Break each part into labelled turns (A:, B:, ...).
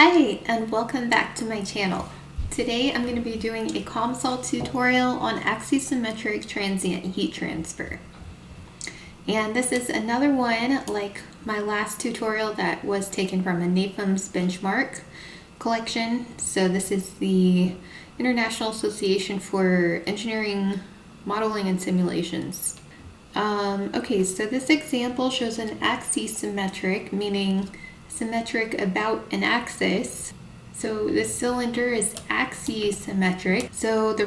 A: Hi, and welcome back to my channel. Today I'm going to be doing a COMSOL tutorial on Axisymmetric transient heat transfer. And this is another one like my last tutorial that was taken from a NAFEMS benchmark collection. So this is the International Association for Engineering, Modeling, and Simulations. Okay, so this example shows an axisymmetric, meaning symmetric about an axis. So the cylinder is axisymmetric. So the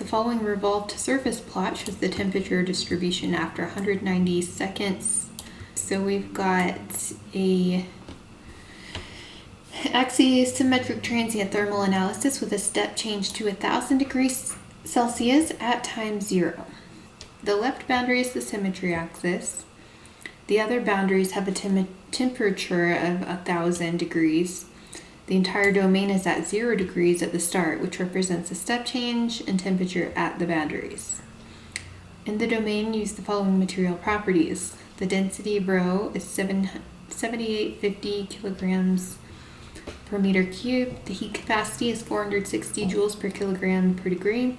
A: following revolved surface plot shows the temperature distribution after 190 seconds. So we've got a axisymmetric transient thermal analysis with a step change to 1000 degrees Celsius at time 0. The left boundary is the symmetry axis. The other boundaries have a temperature of 1000 degrees. The entire domain is at 0 degrees at the start, which represents a step change in temperature at the boundaries. In the domain, use the following material properties. The density rho is 7850 kilograms per meter cubed. The heat capacity is 460 joules per kilogram per degree.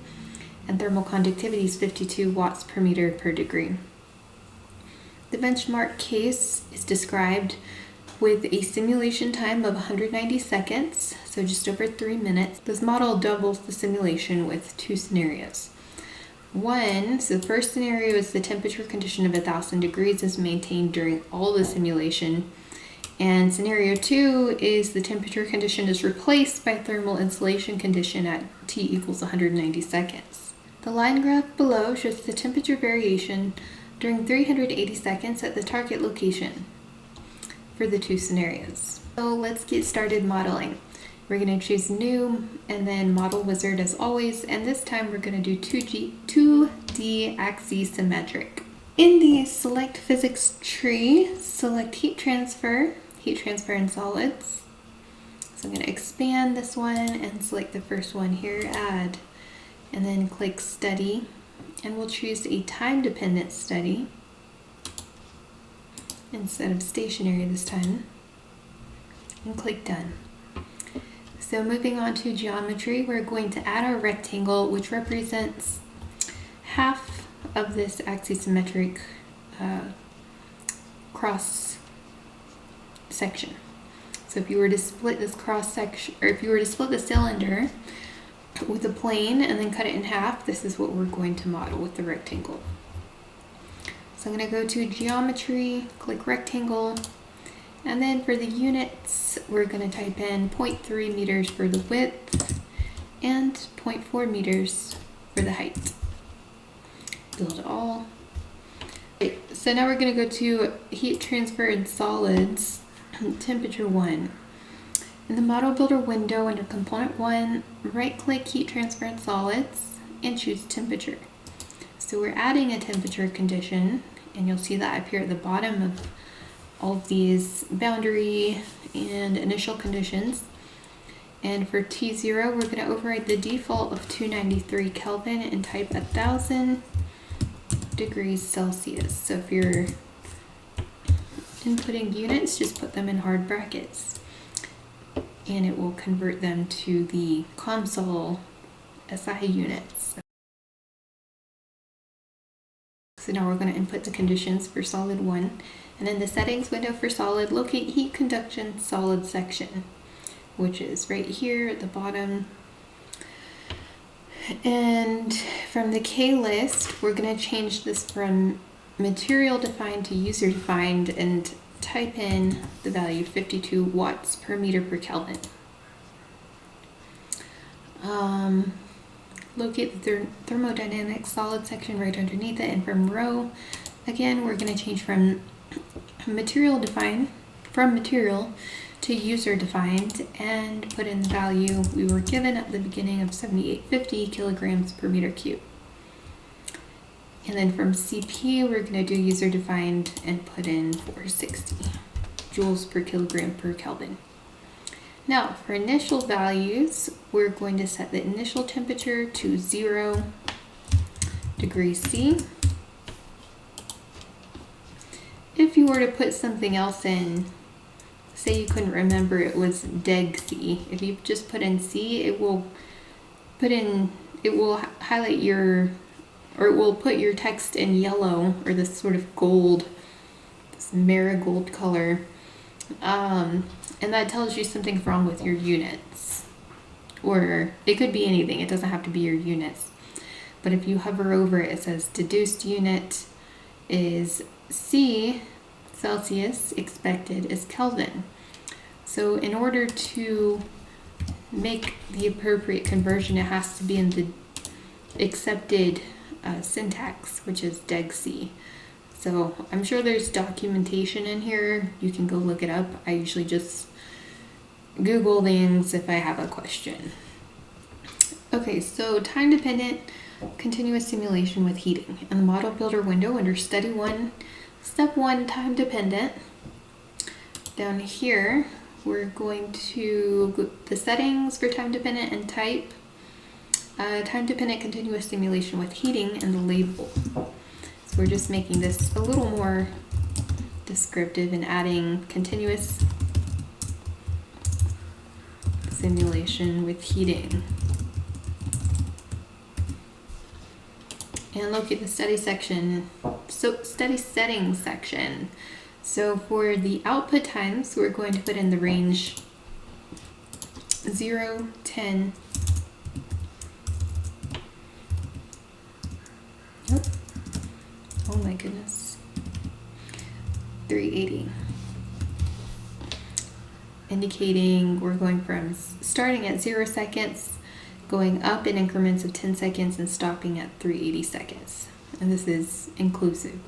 A: And thermal conductivity is 52 watts per meter per degree. The benchmark case is described with a simulation time of 190 seconds, so just over 3 minutes. This model doubles the simulation with two scenarios. So the first scenario is the temperature condition of 1000 degrees is maintained during all the simulation. And scenario 2 is the temperature condition is replaced by thermal insulation condition at T equals 190 seconds. The line graph below shows the temperature variation during 380 seconds at the target location for the two scenarios. So let's get started modeling. We're going to choose New and then Model Wizard as always, and this time we're going to do 2D axisymmetric. In the Select Physics tree, select Heat Transfer in Solids. So I'm going to expand this one and select the first one here, Add, and then click Study. And we'll choose a time-dependent study instead of stationary this time, and click Done. So moving on to geometry, we're going to add our rectangle, which represents half of this axisymmetric cross section. So if you were to split this cross section, or if you were to split the cylinder with a plane and then cut it in half, this is what we're going to model with the rectangle. So I'm going to go to Geometry, click Rectangle, and then for the units, we're going to type in 0.3 meters for the width and 0.4 meters for the height. Build all. Okay, so now we're going to go to Heat Transfer in Solids, Temperature 1. In the Model Builder window under Component 1, right-click Heat Transfer in Solids and choose Temperature. So we're adding a temperature condition, and you'll see that up here at the bottom of all of these boundary and initial conditions. And for T0, we're going to override the default of 293 Kelvin and type 1000 degrees Celsius. So if you're inputting units, just put them in hard brackets, and it will convert them to the COMSOL SI units. So now we're going to input the conditions for solid 1, and in the settings window for solid, locate heat conduction solid section, which is right here at the bottom. And from the K list, we're going to change this from material defined to user defined and type in the value 52 watts per meter per Kelvin. Locate the thermodynamic solid section right underneath it, and from row, again, we're going to change from material to user defined and put in the value we were given at the beginning of 7850 kilograms per meter cube. And then from CP, we're going to do user defined and put in 460 joules per kilogram per Kelvin. Now, for initial values, we're going to set the initial temperature to 0 degrees C. If you were to put something else in, say you couldn't remember it was deg C. If you just put in C, it will highlight your, or it will put your text in yellow, or this sort of gold, this marigold color. And that tells you something's wrong with your units. Or it could be anything, it doesn't have to be your units. But if you hover over it, it says deduced unit is C, Celsius, expected is Kelvin. So in order to make the appropriate conversion, it has to be in the accepted syntax, which is deg C. So I'm sure there's documentation in here. You can go look it up. I usually just Google things if I have a question. Okay, so time-dependent continuous simulation with heating. In the model builder window under study 1, step 1, time-dependent. Down here, we're going to go the settings for time-dependent and type time-dependent continuous simulation with heating and the label. So we're just making this a little more descriptive and adding continuous simulation with heating. And locate the study section, so study settings section. So for the output times, we're going to put in the range 0, 10, oh my goodness, 380. Indicating we're going from starting at 0 seconds, going up in increments of 10 seconds and stopping at 380 seconds. And this is inclusive.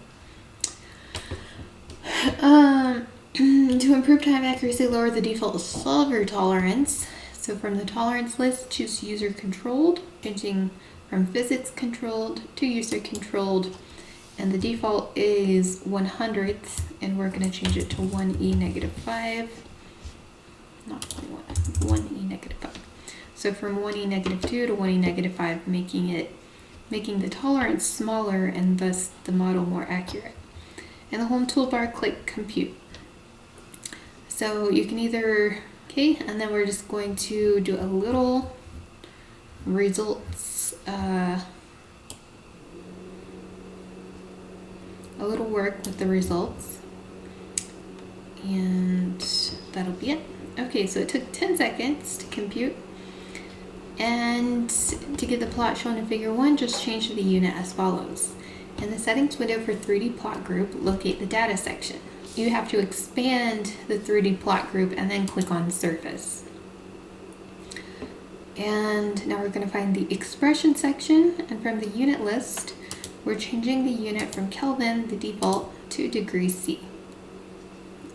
A: To improve time accuracy, lower the default solver tolerance. So from the tolerance list, choose user controlled, changing from physics controlled to user controlled. And the default is 100th, and we're going to change it to 1e negative 5. Not 1e negative 5. So from 1e negative 2 to 1e negative 5, making the tolerance smaller and thus the model more accurate. In the home toolbar, click compute. So you can either, okay, and then we're just going to do a little results, a little work with the results, and that'll be it. Okay, so it took 10 seconds to compute. And to get the plot shown in figure 1, just change the unit as follows. In the settings window for 3D plot group, locate the data section. You have to expand the 3D plot group and then click on surface. And now we're going to find the expression section, and from the unit list, we're changing the unit from Kelvin, the default, to degrees C.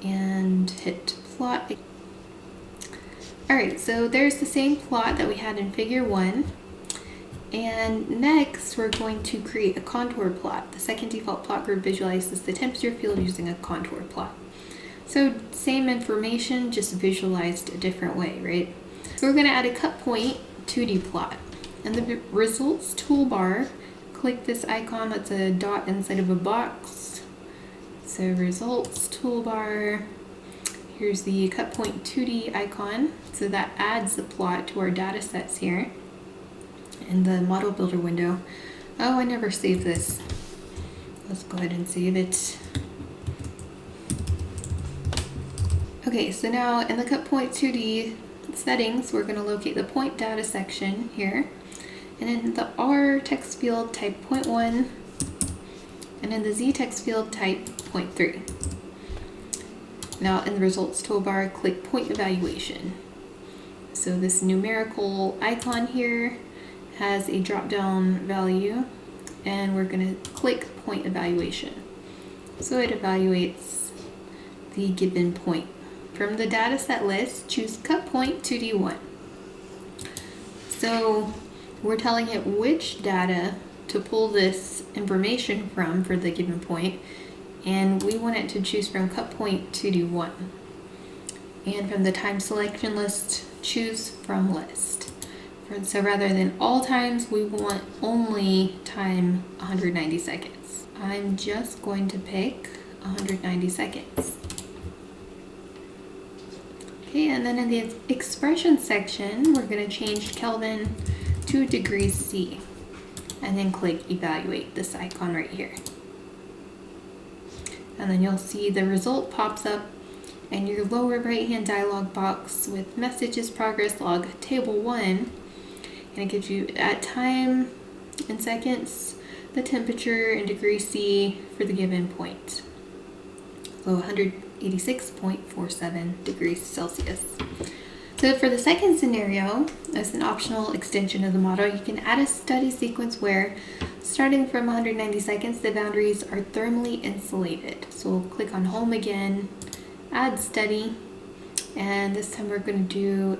A: And hit plot. Alright, so there's the same plot that we had in figure 1. And next, we're going to create a contour plot. The second default plot group visualizes the temperature field using a contour plot. So same information, just visualized a different way, right? So we're going to add a cut point 2D plot. In the results toolbar, click this icon that's a dot inside of a box. So results toolbar. Here's the cut point 2D icon. So that adds the plot to our data sets here in the model builder window. Oh, I never saved this. Let's go ahead and save it. Okay, so now in the cut point 2D settings, we're going to locate the point data section here. And in the R text field, type 0.1. And in the Z text field, type 0.3. Now in the results toolbar, click point evaluation. So this numerical icon here has a drop-down value, and we're going to click point evaluation. So it evaluates the given point. From the dataset list, choose cut point 2D1. So we're telling it which data to pull this information from for the given point, and we want it to choose from cut point 2D1. And from the time selection list, choose from list. So rather than all times, we want only time 190 seconds. I'm just going to pick 190 seconds. Okay, and then in the expression section, we're going to change Kelvin to degrees C, and then click evaluate, this icon right here. And then you'll see the result pops up in your lower right hand dialog box with messages, progress log, table 1, and it gives you at time in seconds, the temperature in degrees C for the given point. So 186.47 degrees Celsius. So for the second scenario, as an optional extension of the model, you can add a study sequence where, starting from 190 seconds, the boundaries are thermally insulated. So we'll click on home again, add study, and this time we're going to do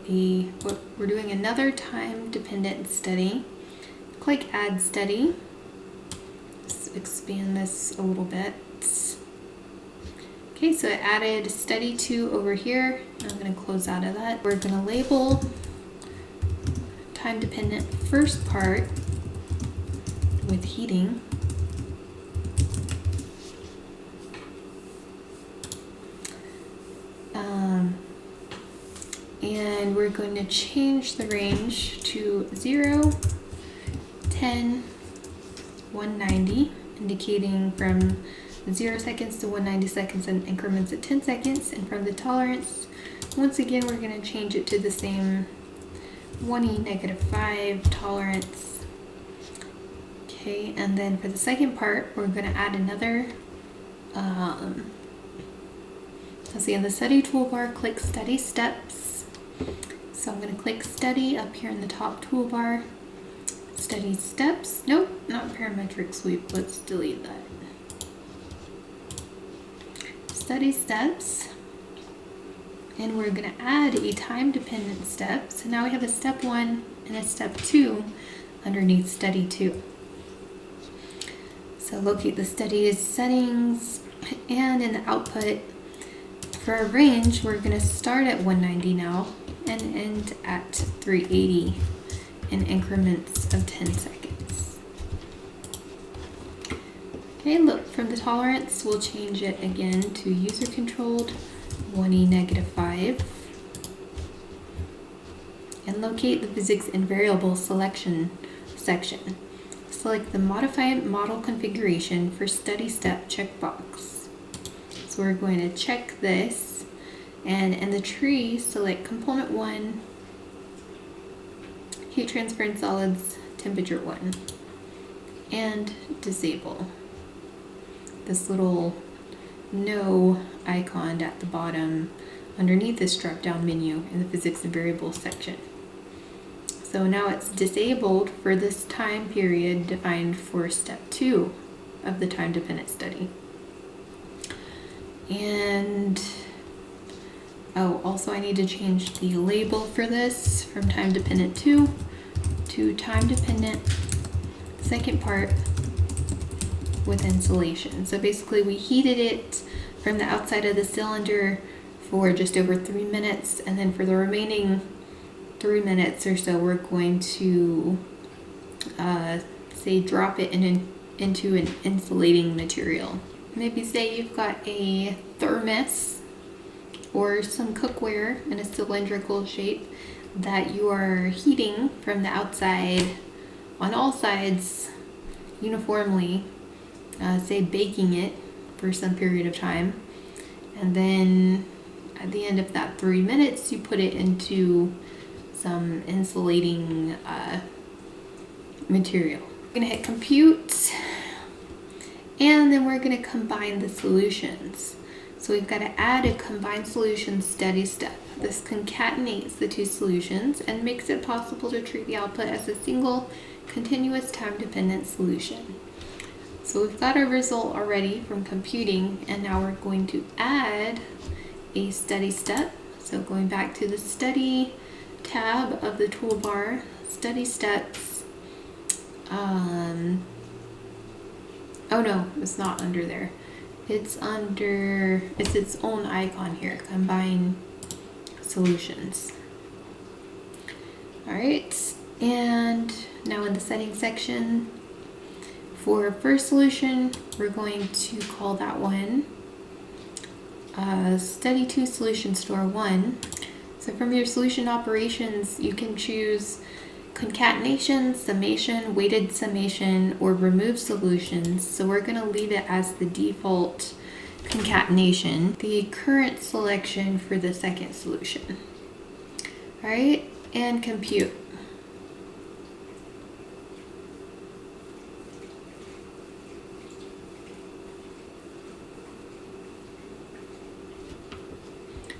A: we're doing another time-dependent study. Click add study. Let's expand this a little bit. Okay, so it added study 2 over here. I'm going to close out of that. We're going to label time-dependent first part with heating. And we're going to change the range to 0, 10, 190, indicating from 0 seconds to 190 seconds in increments at 10 seconds. And from the tolerance, once again, we're going to change it to the same 1e-5 tolerance. Okay, and then for the second part, we're going to add another, let's see, in the study toolbar, click study steps. So I'm going to click study up here in the top toolbar. Study steps. Nope, not parametric sweep. Let's delete that. Study steps. And we're going to add a time-dependent step. So now we have a step 1 and a step 2 underneath study 2. So locate the study settings, and in the output for our range, we're going to start at 190 now and end at 380 in increments of 10 seconds. Okay, look, from the tolerance, we'll change it again to user-controlled 1e-5. And locate the physics and variable selection section. Select the Modify Model Configuration for Study Step checkbox. So we're going to check this, and in the tree, select Component 1, Heat Transfer in Solids, Temperature 1, and disable this little no icon at the bottom underneath this drop-down menu in the Physics and Variables section. So now it's disabled for this time period defined for step 2 of the time-dependent study. And also I need to change the label for this from time-dependent 2 to time-dependent second part with insulation. So basically we heated it from the outside of the cylinder for just over 3 minutes, and then for the remaining 3 minutes or so, we're going to say drop it into an insulating material. Maybe say you've got a thermos or some cookware in a cylindrical shape that you are heating from the outside on all sides uniformly, say baking it for some period of time, and then at the end of that 3 minutes you put it into some insulating material. We're going to hit compute, and then we're going to combine the solutions. So we've got to add a combined solution study step. This concatenates the two solutions and makes it possible to treat the output as a single continuous time-dependent solution. So we've got our result already from computing, and now we're going to add a study step. So going back to the study tab of the toolbar, study steps. Oh no, it's not under there. It's its own icon here, combine solutions. All right, and now in the settings section, for first solution, we're going to call that one study 2 solution store 1. So from your solution operations, you can choose concatenation, summation, weighted summation, or remove solutions. So we're going to leave it as the default concatenation, the current selection for the second solution. All right, and compute.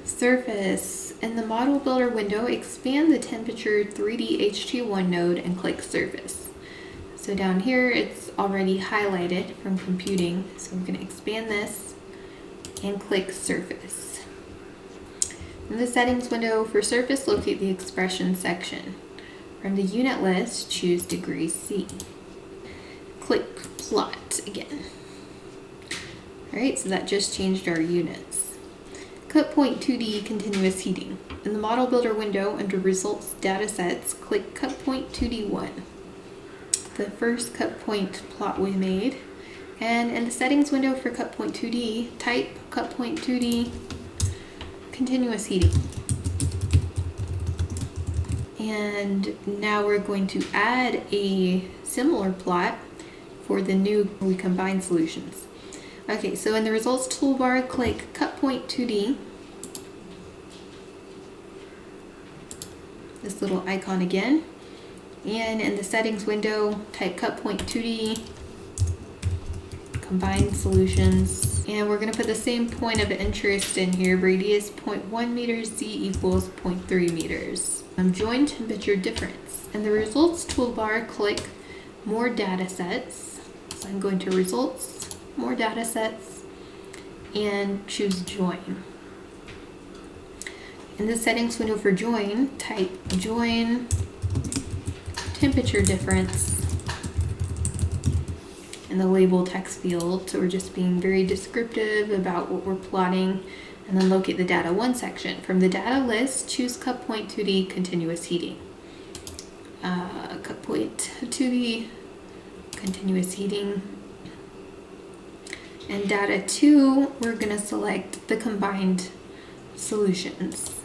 A: Surface. In the model builder window, expand the temperature 3D HT1 node and click surface. So down here, it's already highlighted from computing. So I'm going to expand this and click surface. In the settings window for surface, locate the expression section. From the unit list, choose degree C. Click plot again. All right, so that just changed our units. Cut point 2D continuous heating. In the model builder window, under results datasets, click cut point 2D1. The first cut point plot we made. And in the settings window for cut point 2D, type cut point 2D continuous heating. And now we're going to add a similar plot for the new combined solutions. Okay, so in the results toolbar, click cut point 2D. This little icon again. And in the settings window, type cut point 2D, combined solutions. And we're gonna put the same point of interest in here, radius 0.1 meters, Z equals 0.3 meters. Join temperature difference. In the results toolbar, click more data sets. So I'm going to results, more data sets, and choose join. In the settings window for join, type join temperature difference in the label text field. So we're just being very descriptive about what we're plotting, and then locate the data 1 section. From the data list, choose cut point 2D continuous heating. Cut point 2D continuous heating. And data 2, we're going to select the combined solutions.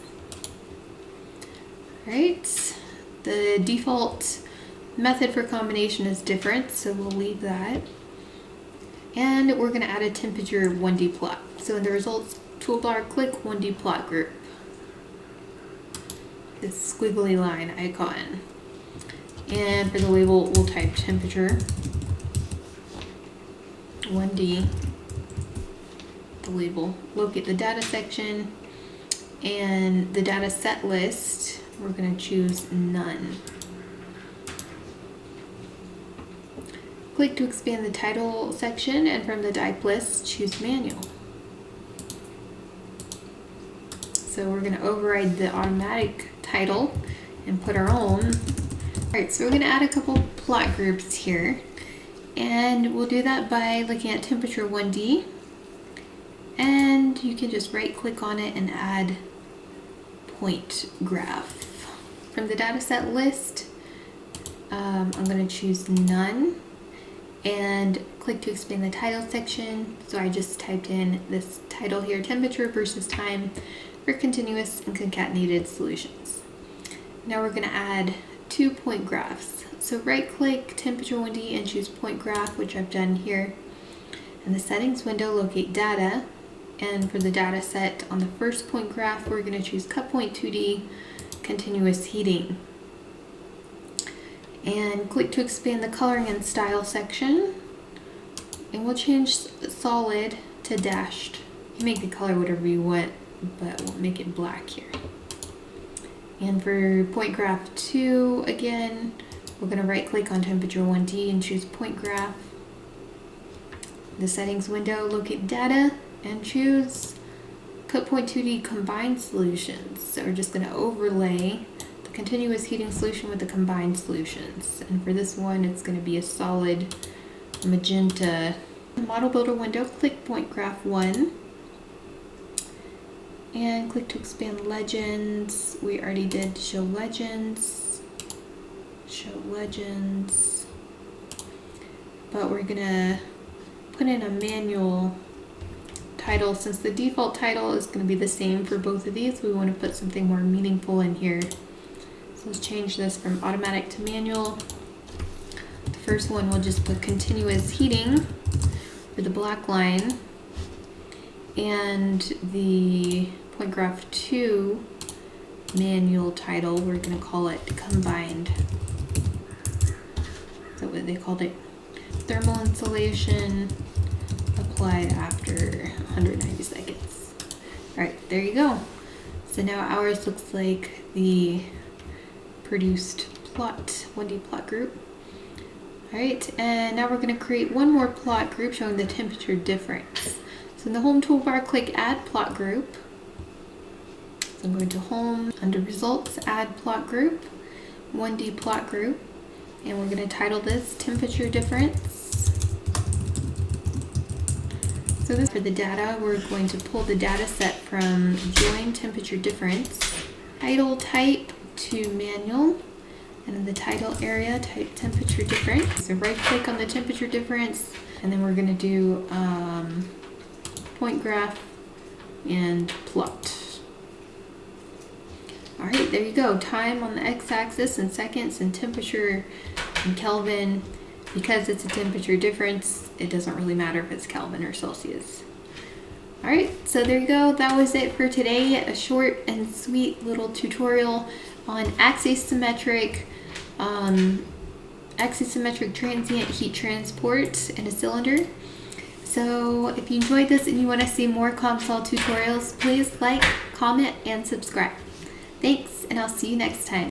A: All right, the default method for combination is different, so we'll leave that. And we're going to add a temperature 1D plot. So in the results toolbar, click 1D plot group. This squiggly line icon. And for the label, we'll type temperature 1D. The label, locate the data section, and the data set list, we're going to choose none. Click to expand the title section, and from the type list, choose manual. So we're going to override the automatic title and put our own. All right, so we're going to add a couple plot groups here, and we'll do that by looking at temperature 1D. And you can just right click on it and add point graph. From the dataset list, I'm going to choose none and click to expand the title section. So I just typed in this title here, temperature versus time for continuous and concatenated solutions. Now we're going to add 2 point graphs. So right click temperature 1D and choose point graph, which I've done here. In the settings window, locate data. And for the data set on the first point graph, we're going to choose cut point 2D continuous heating. And click to expand the coloring and style section. And we'll change solid to dashed. You can make the color whatever you want, but we'll make it black here. And for point graph 2, again, we're going to right click on temperature 1D and choose point graph. The settings window, locate data and choose cut point 2D combined solutions. So we're just going to overlay the continuous heating solution with the combined solutions. And for this one, it's going to be a solid magenta. In the model builder window, click point graph 1 and click to expand legends. We already did show legends. Show legends. But we're going to put in a manual title. Since the default title is going to be the same for both of these, we want to put something more meaningful in here. So let's change this from automatic to manual. The first one we'll just put continuous heating for the black line, and the point graph 2 manual title, we're going to call it combined. Is that what they called it? Thermal insulation applied after 190 seconds. All right, there you go. So now ours looks like the produced plot, 1D plot group. All right, and now we're going to create one more plot group showing the temperature difference. So in the home toolbar, click add plot group. So I'm going to home, under results, add plot group, 1D plot group, and we're going to title this temperature difference. So this for the data, we're going to pull the data set from join temperature difference, title type to manual, and in the title area, type temperature difference. So right click on the temperature difference, and then we're going to do point graph and plot. All right, there you go. Time on the x-axis in seconds and temperature in Kelvin. Because it's a temperature difference, it doesn't really matter if it's Kelvin or Celsius. All right, so there you go. That was it for today. A short and sweet little tutorial on axisymmetric transient heat transport in a cylinder. So if you enjoyed this and you want to see more COMSOL tutorials, please like, comment, and subscribe. Thanks, and I'll see you next time.